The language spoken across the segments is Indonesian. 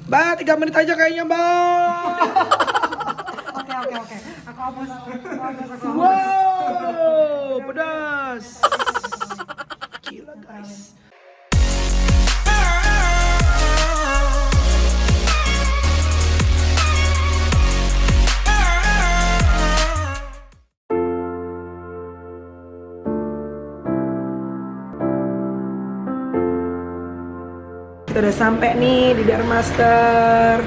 Mbak, 3 menit aja kayaknya, Mbak. Oke. Aku hapus. Wow, pedas. Gila, guys. Kita udah sampai nih di Dermaster.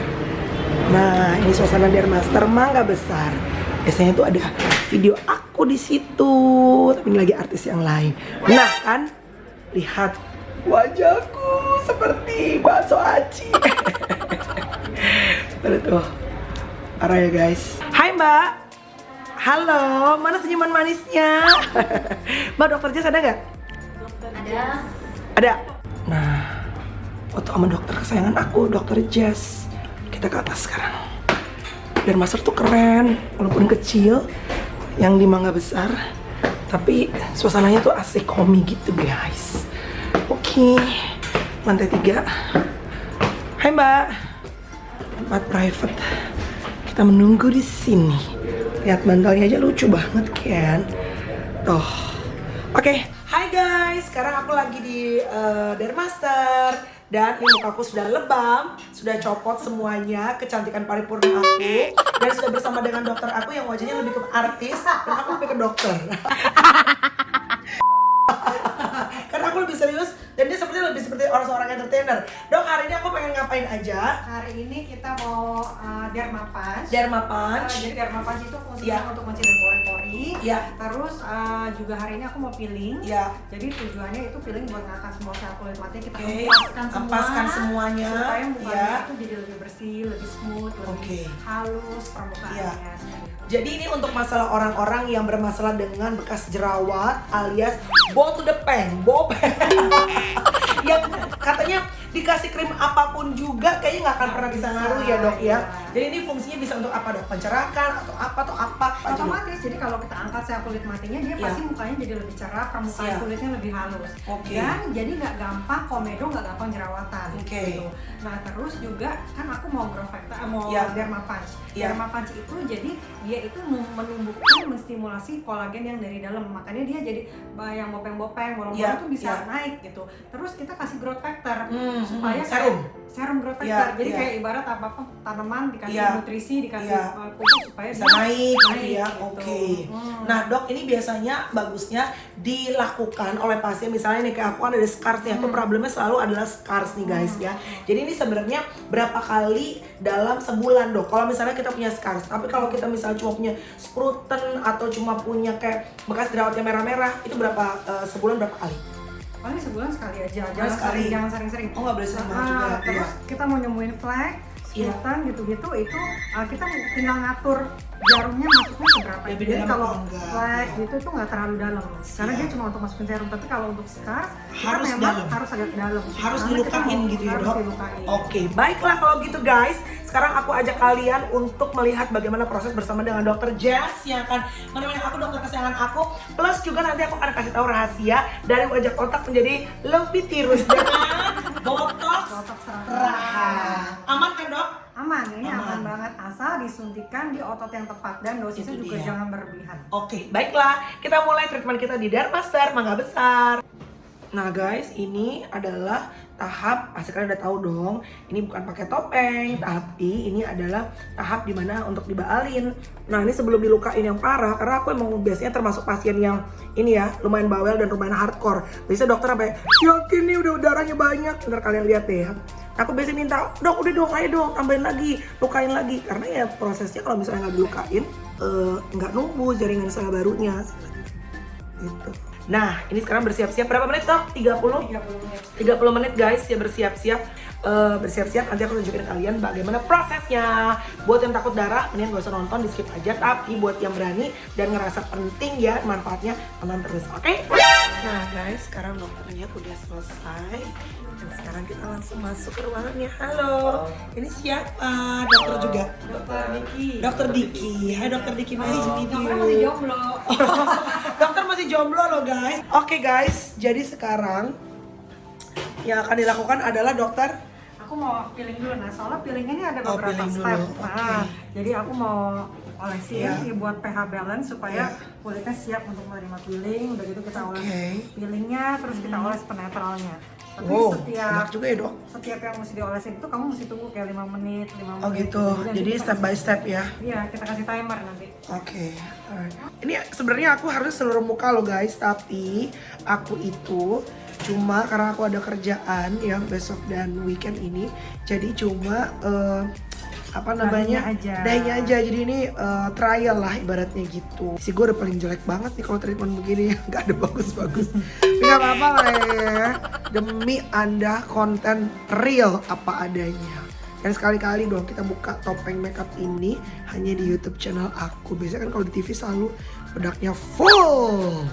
Nah, ini suasana Dermaster Mangga Besar. Biasanya tuh ada video aku di situ, tapi ini lagi artis yang lain. Nah kan, lihat wajahku seperti bakso aci. Tuh, parah ya guys. Hai Mbak. Halo, mana senyuman manisnya? Mbak, dokter Jess ada nggak? Ada. Ada. Nah, foto sama dokter kesayangan aku, dokter Jess. Kita ke atas sekarang. Dermaster tuh keren, walaupun kecil, yang di Mangga Besar, tapi suasananya tuh asik homey gitu guys. Oke, lantai 3. Hai Mbak, tempat private. Kita menunggu di sini. Lihat bantalnya aja lucu banget kan? Tuh. Oke, hai guys, sekarang aku lagi di Dermaster. Dan ini mukaku sudah lebam, sudah copot semuanya, kecantikan paripurna aku. Dan sudah bersama dengan dokter aku yang wajahnya lebih ke artis, dan aku lebih ke dokter. Karena aku lebih serius, dan dia sepertinya lebih seperti seorang entertainer. Dok, hari ini aku pengen ngapain aja? Hari ini kita mau derma punch. Derma punch. Jadi derma punch itu fungsinya untuk mencegah pori-pori. Iya. Terus juga hari ini aku mau peeling. Iya. Jadi tujuannya itu peeling buat ngangkat semua sel kulit mati, kita Oke. empaskan Empaskan semuanya. supaya mukanya Iya. itu jadi lebih bersih, lebih smooth, lebih Oke. halus permukaannya. Iya. seperti itu. Jadi ini untuk masalah orang-orang yang bermasalah dengan bekas jerawat alias ball to the pen, yang katanya dikasih krim apapun juga kayaknya nggak akan pernah bisa ngaruh ya dok ya. Iya. Jadi ini fungsinya bisa untuk apa dok? Pencerahkan atau apa atau apa? Otomatis, jadi kalau kita angkat sel kulit matinya, dia Iya. pasti mukanya jadi lebih cerah, permukaan Siap. kulitnya lebih halus. Oke. Dan jadi nggak gampang komedo, nggak gampang jerawatan. Oke. Gitu. Nah terus juga kan aku mau growth factor, mau Iya. derma punch. Iya. Derma punch itu jadi dia itu menumbuhkan, menstimulasi kolagen yang dari dalam. Makanya dia jadi yang bopeng-bopeng, bolong-bolong Iya. tuh bisa Iya. naik gitu. Terus kita kasih growth factor supaya serum. growth Iya, factor. Jadi iya. kayak ibarat apa tanaman dikasih Iya. nutrisi, dikasih Iya. pupuk supaya Bisa dia naik gitu ya. gitu. Oke. Nah dok, ini biasanya bagusnya dilakukan oleh pasien, misalnya nih kayak aku kan ada scars nih, atau problemnya selalu adalah scars nih guys ya. Jadi ini sebenarnya berapa kali dalam sebulan dok? Kalau misalnya kita punya scars, tapi kalau kita misalnya cuma punya spruten atau cuma punya kayak bekas jerawatnya merah-merah, itu berapa sebulan berapa kali? Paling sebulan sekali aja, sekali. jangan sering-sering. Oh nggak boleh sering banget juga. Terus Iya. kita mau nyembuhin flek, Iya. sultan gitu-gitu, itu kita tinggal ngatur jarumnya masuknya seberapa. Lebih Jadi dalam kalau apa enggak? flek Iya. gitu tuh nggak terlalu dalam. Karena Siap. dia cuma untuk masukin serum, tapi kalau untuk scars kita Harus memang dalam. harus agak dalam. Harus Karena kita dilukain mau- gitu ya harus dok? dilukain. Oke, baiklah kalau gitu guys. Sekarang aku ajak kalian untuk melihat bagaimana proses bersama dengan dokter Jess yang akan menemani aku, dokter kesayangan aku. Plus juga nanti aku akan kasih tahu rahasia dari wajah kotak menjadi lebih tirus dengan botox Botox rahang. Aman kan dok? Aman, ini Aman. aman banget asal disuntikan di otot yang tepat dan dosisnya Itu juga dia. jangan berlebihan. Oke, baiklah. Kita mulai treatment kita di Dermaster Mangga Besar. Nah guys, ini adalah tahap, pasti kalian udah tahu dong, ini bukan pakai topeng, tapi ini adalah tahap dimana untuk dibaalin. Nah ini sebelum dilukain yang parah, karena aku emang biasanya termasuk pasien yang ini ya, lumayan bawel dan lumayan hardcore. Biasanya dokter sampai, yakin nih udah darahnya banyak, ntar kalian lihat deh ya. Aku biasanya minta, dok udah dong, ayo dong, tambahin lagi, lukain lagi. Karena ya prosesnya kalau misalnya nggak dilukain, nggak numbuh jaringan sel barunya. Gitu. Nah, ini sekarang bersiap-siap. Berapa menit dok? 30? 30 menit. 30 menit guys ya bersiap-siap. Bersiap-siap, nanti aku tunjukin kalian bagaimana prosesnya. Buat yang takut darah, mending gak usah nonton, di skip aja. Tapi buat yang berani dan ngerasa penting ya manfaatnya, tonton terus, oke? Nah guys, sekarang dokternya udah selesai. Dan sekarang kita langsung masuk ke ruangannya. Halo, ini siapa? Dokter juga? Dokter Diki. Dokter Diki. Hai Dokter Diki, nice to meet you. Dokter masih jomblo. Dokter masih jomblo loh guys. Oke guys, jadi sekarang yang akan dilakukan adalah dokter aku mau peeling dulu. Nah, soalnya peelingnya ini ada Oh, beberapa peeling dulu. step. Oke. Nah, jadi aku mau olesin Iya. buat pH balance supaya Iya. kulitnya siap untuk menerima peeling. Udah gitu kita oles Oke. peelingnya, terus kita oles penetralnya. Tapi Wow, setiap enak juga ya dok. setiap yang mesti diolesin itu kamu mesti tunggu kayak 5 menit, 5 menit. Oh gitu, nanti jadi kita step by kasih- step ya. Iya, kita kasih timer nanti. Oke, alright. Ini sebenarnya aku harus seluruh muka loh guys, tapi aku itu cuma karena aku ada kerjaan ya besok dan weekend ini, jadi cuma apa namanya Dahinya aja. jadi ini trial lah ibaratnya gitu. Si gue udah paling jelek banget nih kalau treatment begini, nggak ada bagus-bagus. Tapi nggak apa-apa lah ya, demi anda konten real apa adanya. Dan sekali-kali dong kita buka topeng makeup ini hanya di YouTube channel aku. Biasanya kan kalau di TV selalu bedaknya full.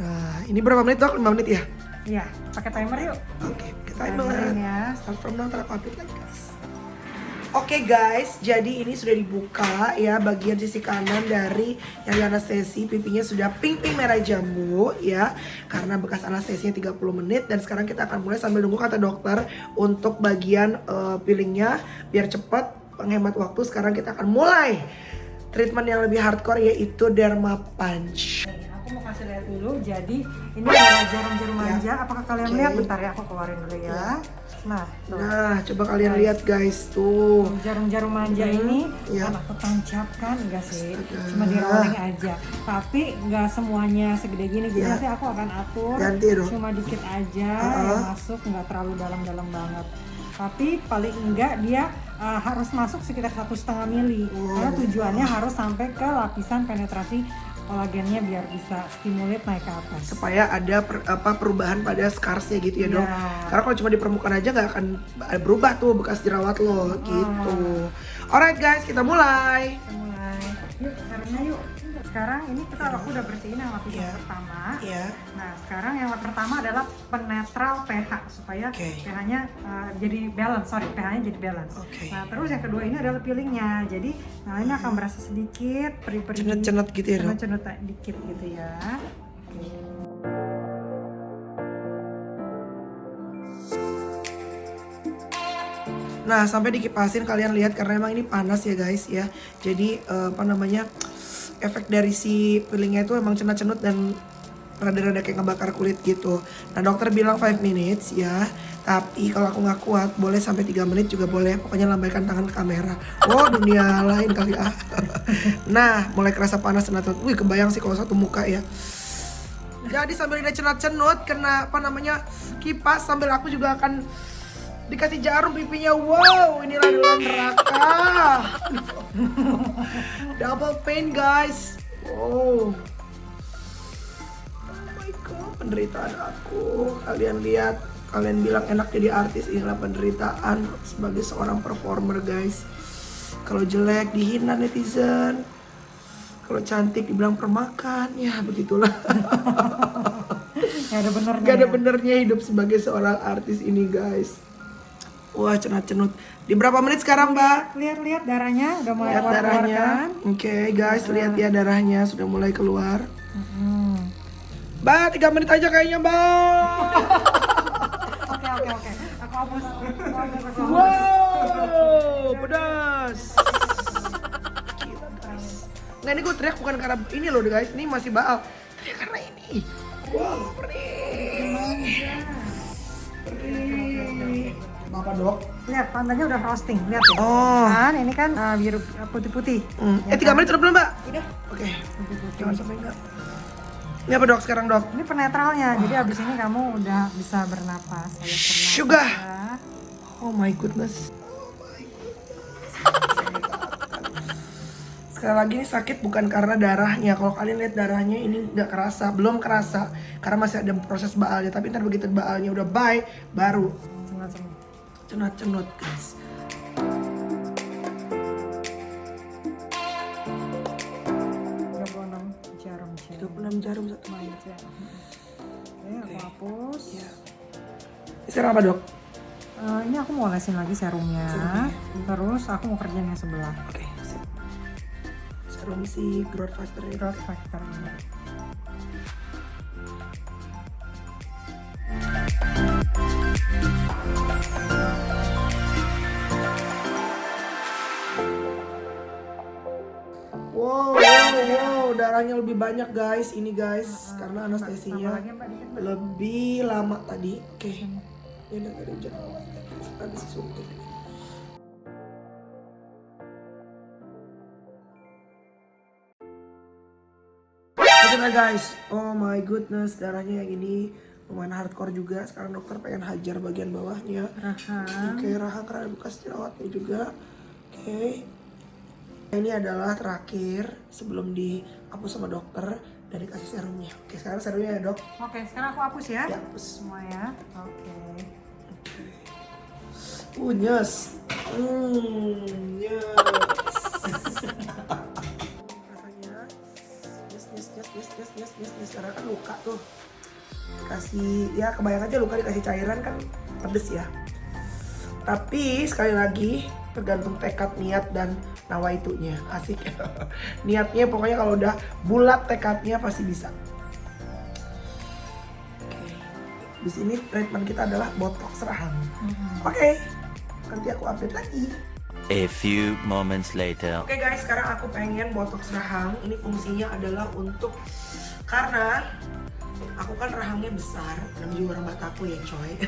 Nah, ini berapa menit dok? 5 menit ya? Iya, pakai timer yuk. Oke, kita Timerin ya. Start from now, ntar aku update lagi guys. Oke guys, jadi ini sudah dibuka ya bagian sisi kanan dari yang anestesi. Pipinya sudah pink merah jambu ya, karena bekas anestesinya 30 menit. Dan sekarang kita akan mulai sambil nunggu kata dokter untuk bagian peelingnya biar cepat penghemat waktu. Sekarang kita akan mulai treatment yang lebih hardcore yaitu derma punch. Nih, aku mau kasih lihat dulu. Jadi ini adalah jarum-jarum manja. Apakah kalian Oke. lihat? Bentar ya, aku keluarin dulu ya. Nah, tuh. Nah, coba kalian lihat guys tuh. Jarum-jarum manja ini Iya. kan aku tancapkan enggak sih? Astaga. Cuma di rolling aja. Tapi enggak semuanya segede gini. Jadi Iya. nanti aku akan atur. Ganti dong. Cuma dikit aja yang masuk, enggak terlalu dalam-dalam banget. Tapi paling enggak dia harus masuk sekitar 1,5 mili. Karena tujuannya harus sampai ke lapisan penetrasi kolagennya biar bisa stimulate naik ke atas. Supaya ada perubahan pada scarsnya gitu ya dok. Iya. Karena kalau cuma di permukaan aja nggak akan berubah tuh bekas jerawat lo gitu. Alright guys, kita mulai. Kita mulai. Yuk, caranya yuk. Sekarang ini aku udah bersihin yang lapisan pertama. Iya. Nah, sekarang yang pertama adalah penetral pH supaya Oke. pH-nya jadi balance. pH-nya jadi balance. Oke. Nah, terus yang kedua ini adalah peelingnya. Jadi, nah ini akan berasa sedikit peri-peri. Cenut-cenut gitu ya, Dok? Cenut-cenut dikit gitu ya. Oke. Nah sampai dikipasin kalian lihat karena emang ini panas ya guys ya. Jadi apa namanya efek dari si peelingnya itu emang cenut-cenut dan rada-rada kayak ngebakar kulit gitu. Nah dokter bilang 5 minutes ya. Tapi kalau aku nggak kuat boleh sampai 3 menit juga boleh. Pokoknya lambaikan tangan ke kamera. Oh dunia lain kali ah. Nah mulai kerasa panas cenut-cenut. Wih kebayang sih kalau satu muka ya. Jadi sambil dia cenut-cenut kena apa namanya kipas sambil aku juga akan dikasih jarum pipinya. Wow inilah adalah neraka. Double pain guys. Wow. Oh my god penderitaan aku. Kalian lihat, kalian bilang enak jadi artis, inilah penderitaan sebagai seorang performer guys. Kalau jelek dihina netizen, kalau cantik dibilang permakan, ya begitulah. Gak ada benernya. Gak ada ya? benernya hidup sebagai seorang artis ini guys. Wah cenut-cenut. Di berapa menit sekarang mbak? Lihat-lihat darahnya udah mulai Lihat keluar darahnya. kan? Oke guys, lihat ya darahnya sudah mulai keluar. Hmm. Mbak 3 menit aja kayaknya mbak. Oke. Aku hapus. Wow, pedas. Gila guys. Nggak ini gue teriak bukan karena ini loh guys, ini masih baal. Teriak karena ini. Wow, perih. Perih. Apa dok? Lihat pantatnya udah roasting, lihat ya. Oh. Kan ini kan biru putih-putih. Ya 3 kan? menit udah belum mbak? Udah. Oke. Putih-putih. Jangan sampai enggak. Ini apa dok sekarang dok? Ini penetralnya, jadi abis ini kamu udah bisa bernapas. Sugar. Ya. Oh my goodness. Sekali lagi ini sakit bukan karena darahnya. Kalau kalian lihat darahnya ini nggak kerasa, belum kerasa karena masih ada proses baalnya. Tapi ntar begitu baalnya udah bye, baru cenut-cenut guys. Jarum. 36 jarum satu Manja. Oke, aku hapus. Ya. Sekarang apa dok? Ini aku mau olesin lagi serumnya. Terus aku mau kerjain yang sebelah. Oke, sip. Serum si growth factor ya. Growth factor ini. darahnya lebih banyak guys, ini guys, karena anestesinya lebih lama tadi. Oke, ini udah dari hujan habis suntik. Oke guys, oh my goodness, darahnya yang ini lumayan hardcore juga. Sekarang dokter pengen hajar bagian bawahnya. Oke, rahang karena bekas jerawatnya juga. Oke, ini adalah terakhir sebelum dihapus sama dokter dan dikasih serumnya. Oke, sekarang serumnya ya dok. Oke, sekarang aku hapus ya. Ya, hapus. Semua ya. Oke. Nyes. Nyes. Rasanya nyes karena kan luka tuh. Kasih ya kebayang aja luka dikasih cairan kan pedes ya. Tapi sekali lagi tergantung tekad, niat dan nawaitunya. Asik. Niatnya pokoknya kalau udah bulat tekadnya pasti bisa. Oke. Di sini treatment kita adalah botox rahang. Oke. Nanti aku update lagi. A few moments later. Oke guys, sekarang aku pengen botox rahang. Ini fungsinya adalah untuk karena aku kan rahangnya besar dan juga orang mataku ya coy.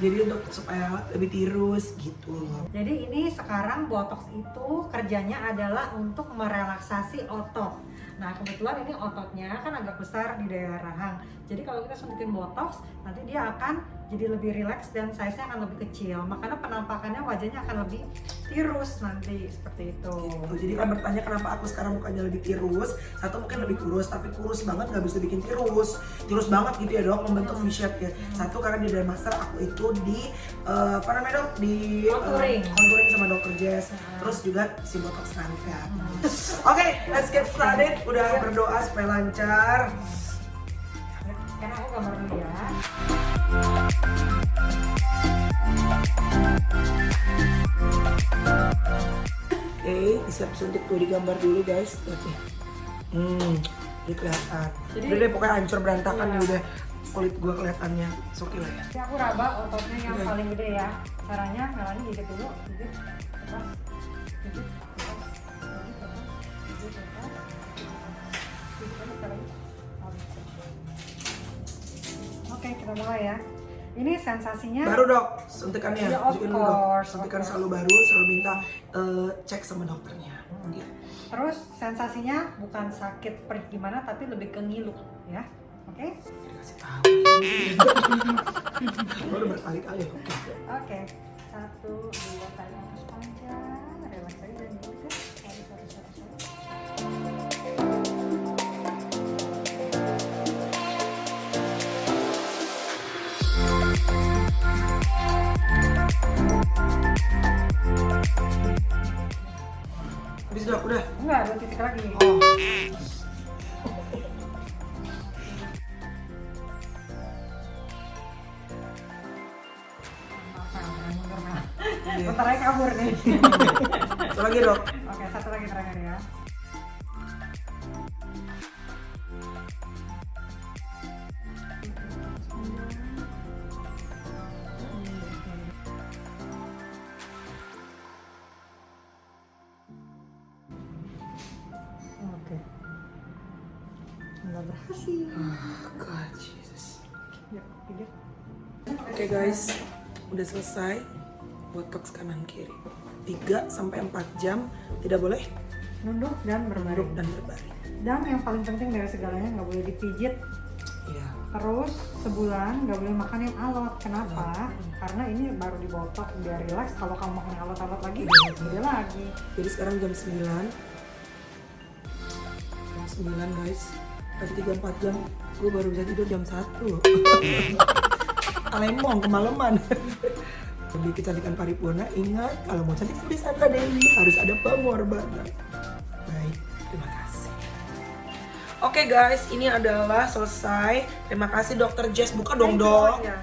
Jadi untuk supaya lebih tirus gitu loh. Jadi ini sekarang botox itu kerjanya adalah untuk merelaksasi otot. Nah kebetulan ini ototnya kan agak besar di daerah rahang. Jadi kalau kita suntikin botox, nanti dia akan jadi lebih rileks dan size-nya akan lebih kecil. Makanya penampakannya wajahnya akan lebih tirus nanti seperti itu. Gitu. Jadi kan bertanya kenapa aku sekarang mukanya lebih tirus. Satu mungkin lebih kurus, tapi kurus banget nggak bisa bikin tirus. Tirus banget gitu ya dok, membentuk V-shape ya. Satu karena di Dermaster aku itu di apa namanya dok? Di contouring sama Dr. Jess. Terus juga si botox ya. Oke, let's get started. Udah berdoa supaya lancar. Karena aku gambar dulu ya. Oke, disiap suntik tuh digambar dulu guys. Lihat nih. Ini kelihatan. Udah deh pokoknya hancur berantakan nih udah kulit gua kelihatannya. Oke lah ya. Jadi aku raba ototnya yang paling gede ya. Caranya Melani gigit dulu, gigit, lepas, gigit, lepas, gigit, lepas, Oke, kita mulai ya. Ini sensasinya baru dok suntikannya. Ya, of Tunjukin dulu, dok. course, Suntikan of course. selalu baru, selalu minta cek sama dokternya. Ya. Terus sensasinya bukan sakit perih gimana, tapi lebih ke ngilu ya. Oke? Dikasih tahu. Gua udah berkali-kali. Oke. Oke. 1, 2, tarik nafas panjang, relax aja dan gitu. Sorry. Habis dok, udah. Enggak, 2 titik lagi. Oh. Bentar lagi kabur nih. Satu lagi dok. Oke, 1 lagi terakhir ya. Oke. Nggak berhasil. God, Jesus. Ya, pijat. Oke guys, udah selesai botox kanan kiri. 3-4 jam, tidak boleh Nunduk dan duduk berbaring. dan berbaring. Dan yang paling penting dari segalanya nggak boleh dipijit. Iya. Terus sebulan nggak boleh makan yang alot. Kenapa? Karena ini baru dibotok biar relax. Kalau kamu makan yang alot-alot lagi, gede lagi. Jadi sekarang jam 9. Jam 9 guys. Tadi 3-4 jam, gue baru bisa tidur jam 1. Alemong kemalaman. Demi kecantikan paripurna, ingat kalau mau cantik seperti Sandra Dewi harus ada pengorbanan. Baik, terima kasih. Oke guys, ini adalah selesai. Terima kasih Dr. Jess. Buka dong dok. Ya,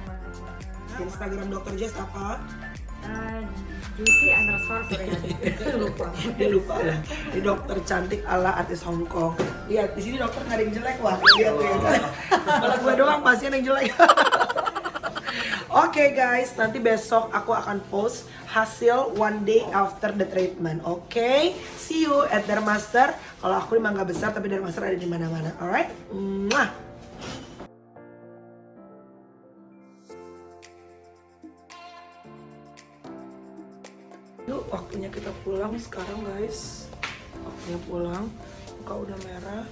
Instagram Dr. Jess apa? Juicy_Suryadi. Lupa. Dia lupa lah. Ini dokter cantik ala artis Hong Kong. Lihat di sini dokter nggak ada yang jelek wah. Lihat tuh ya kan. Malah gue doang pasien yang jelek. Oke guys, nanti besok aku akan post hasil one day after the treatment. Oke, see you at Dermaster. Kalau aku di Mangga Besar, tapi Dermaster ada di mana-mana. Alright, mwah. Yuk, waktunya kita pulang sekarang guys. Waktunya pulang. Muka udah merah.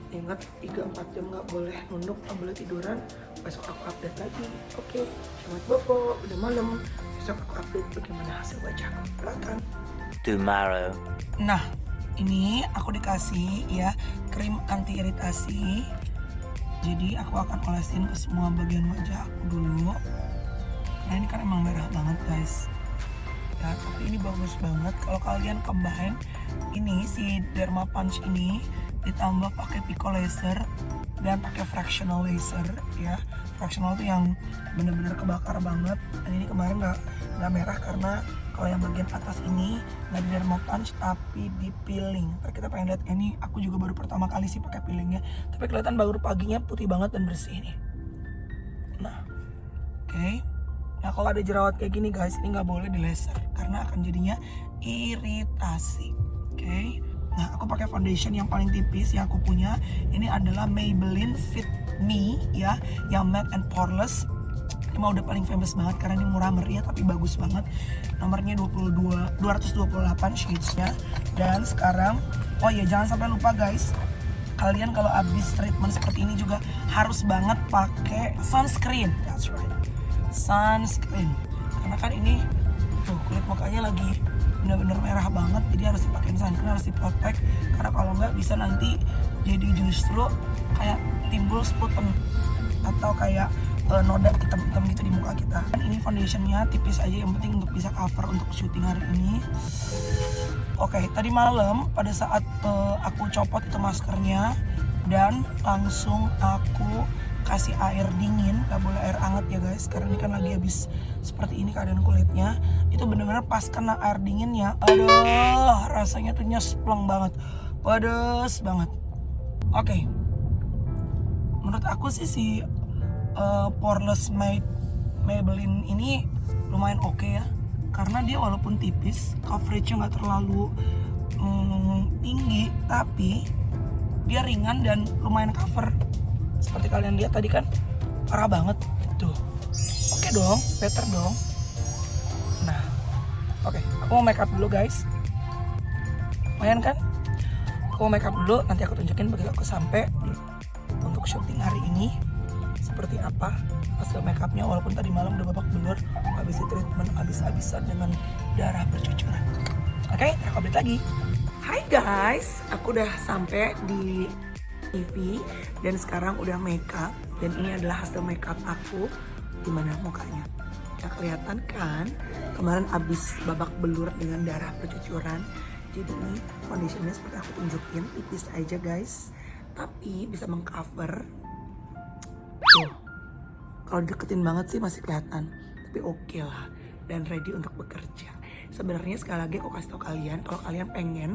Ingat 3-4 jam nggak boleh nunduk, nggak boleh tiduran. Besok aku update lagi. Oke, selamat bobo, udah malam. Besok aku update bagaimana hasil wajahku. Silakan. Tomorrow. Nah, ini aku dikasih ya krim anti iritasi. Jadi aku akan olesin ke semua bagian wajah aku dulu. Nah ini kan emang merah banget guys. Ya, tapi ini bagus banget kalau kalian combine ini si Derma Punch ini ditambah pakai Pico Laser dan pakai fractional laser ya. Fractional itu yang bener-bener kebakar banget. Dan ini kemarin nggak merah karena kalau yang bagian atas ini nggak di Derma Punch tapi di peeling. Ntar kita pengen lihat ini, aku juga baru pertama kali sih pakai peelingnya. Tapi kelihatan baru paginya putih banget dan bersih nih. Nah, oke. Nah kalau ada jerawat kayak gini guys, ini nggak boleh di laser karena akan jadinya iritasi. Oke. Nah aku pakai foundation yang paling tipis yang aku punya. Ini adalah Maybelline Fit Me ya, yang matte and poreless. Ini mah udah paling famous banget karena ini murah meriah tapi bagus banget. Nomornya 228 shadesnya. Dan sekarang, oh ya jangan sampai lupa guys, kalian kalau habis treatment seperti ini juga harus banget pakai sunscreen. That's right, sunscreen. Karena kan ini tuh kulit mukanya lagi bener-bener merah banget, jadi harus dipakein sunscreen, harus diprotek. Karena kalau nggak bisa nanti jadi justru kayak timbul sputum atau kayak noda hitam-hitam gitu di muka kita. Dan ini foundationnya tipis aja, yang penting untuk bisa cover untuk syuting hari ini. Oke, tadi malam pada saat aku copot itu maskernya dan langsung aku kasih air dingin, gak boleh air hangat ya guys, karena ini kan lagi habis seperti ini keadaan kulitnya. Itu bener-bener pas kena air dinginnya, aduh rasanya tuh nyespleng banget, pedes banget. Oke, menurut aku sih si poreless Maybelline ini lumayan oke ya, karena dia walaupun tipis, coveragenya nggak terlalu tinggi, tapi dia ringan dan lumayan cover. Seperti kalian lihat tadi kan parah banget tuh. Oke dong, better dong. Nah, oke, aku mau make up dulu guys. Lumayan kan? Aku mau make up dulu, nanti aku tunjukin begitu aku sampai untuk syuting hari ini seperti apa hasil make upnya, walaupun tadi malam udah babak belur habis treatment habis-habisan dengan darah bercucuran. Oke, aku update lagi. Hai guys, aku udah sampai di TV dan sekarang udah make up, dan ini adalah hasil make up aku. Gimana mukanya? Ya kelihatan kan? Kemarin abis babak belur dengan darah bercucuran. Jadi ini foundationnya seperti aku tunjukin, tipis aja guys, tapi bisa mengcover. Tuh, kalau deketin banget sih masih kelihatan, tapi oke lah dan ready untuk bekerja. Sebenarnya sekali lagi aku kasih tau kalian, kalau kalian pengen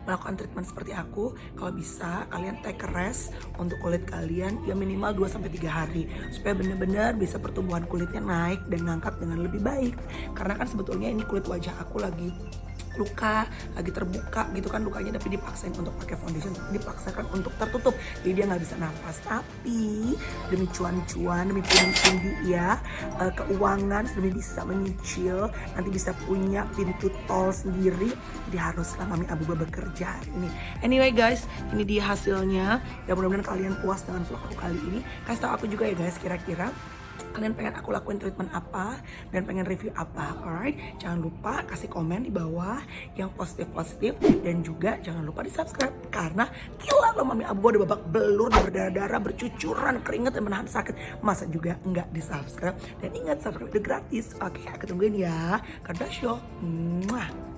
melakukan treatment seperti aku, kalau bisa kalian take a rest untuk kulit kalian ya minimal 2-3 hari supaya benar-benar bisa pertumbuhan kulitnya naik dan ngangkat dengan lebih baik. Karena kan sebetulnya ini kulit wajah aku lagi luka, lagi terbuka gitu kan lukanya, tapi dipaksain untuk pakai foundation, dipaksakan untuk tertutup jadi dia nggak bisa nafas. Tapi demi cuan-cuan, demi pundi-pundi ya, keuangan, demi bisa menyicil, nanti bisa punya pintu tol sendiri, jadi haruslah Mami Abuba bekerja ini. Anyway guys, ini dia hasilnya ya, mudah-mudahan kalian puas dengan vlog aku kali ini. Kasih tau aku juga ya guys, kira-kira kalian pengen aku lakuin treatment apa dan pengen review apa. Alright, jangan lupa kasih komen di bawah yang positif-positif, dan juga jangan lupa di subscribe karena gila loh Mami Abuba udah babak belur, berdarah-darah, bercucuran, keringet dan menahan sakit, masa juga nggak di subscribe. Dan ingat subscribe itu gratis. Oke, aku tungguin ya. Kardashian. Mwah.